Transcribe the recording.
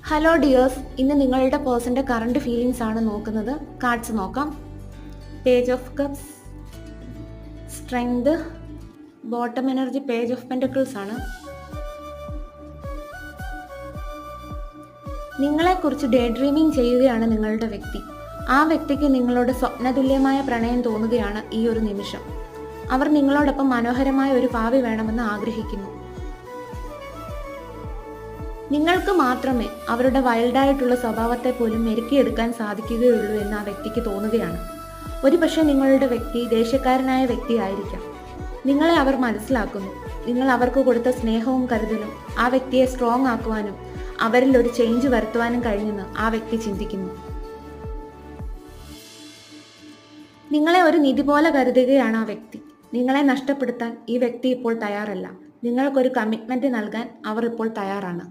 Hello dears, ഇന്ന് നിങ്ങളുടെ പേഴ്സൻ്റെ കറണ്ട് ഫീലിങ്സ് ആണ് നോക്കുന്നത്. കാർഡ്സ് നോക്കാം. Page of cups, strength, bottom energy, page of pentacles ആണ്. നിങ്ങളെക്കുറിച്ച് ഡേ ഡ്രീമിംഗ് ചെയ്യുകയാണ് നിങ്ങളുടെ വ്യക്തി. ആ വ്യക്തിക്ക് നിങ്ങളോട് സ്വപ്നതുല്യമായ പ്രണയം തോന്നുകയാണ് ഈ ഒരു നിമിഷം. അവർ നിങ്ങളോടൊപ്പം മനോഹരമായ ഒരു ഭാവി വേണമെന്ന് ആഗ്രഹിക്കുന്നു. നിങ്ങൾക്ക് മാത്രമേ അവരുടെ വൈൽഡായിട്ടുള്ള സ്വഭാവത്തെ പോലും മെരുക്കിയെടുക്കാൻ സാധിക്കുകയുള്ളൂ എന്ന് ആ വ്യക്തിക്ക് തോന്നുകയാണ്. ഒരുപക്ഷെ നിങ്ങളുടെ വ്യക്തി ദേഷ്യക്കാരനായ വ്യക്തിയായിരിക്കാം. നിങ്ങളെ അവർ മനസ്സിലാക്കുന്നു. നിങ്ങൾ അവർക്ക് കൊടുത്ത സ്നേഹവും കരുതലും ആ വ്യക്തിയെ സ്ട്രോങ് ആക്കുവാനും അവരിൽ ഒരു ചേഞ്ച് വരുത്തുവാനും കഴിഞ്ഞെന്ന് ആ വ്യക്തി ചിന്തിക്കുന്നു. നിങ്ങളെ ഒരു നിധി പോലെ കരുതുകയാണ് ആ വ്യക്തി. നിങ്ങളെ നഷ്ടപ്പെടുത്താൻ ഈ വ്യക്തി ഇപ്പോൾ തയ്യാറല്ല. നിങ്ങൾക്കൊരു കമ്മിറ്റ്മെന്റ് നൽകാൻ അവർ ഇപ്പോൾ തയ്യാറാണ്.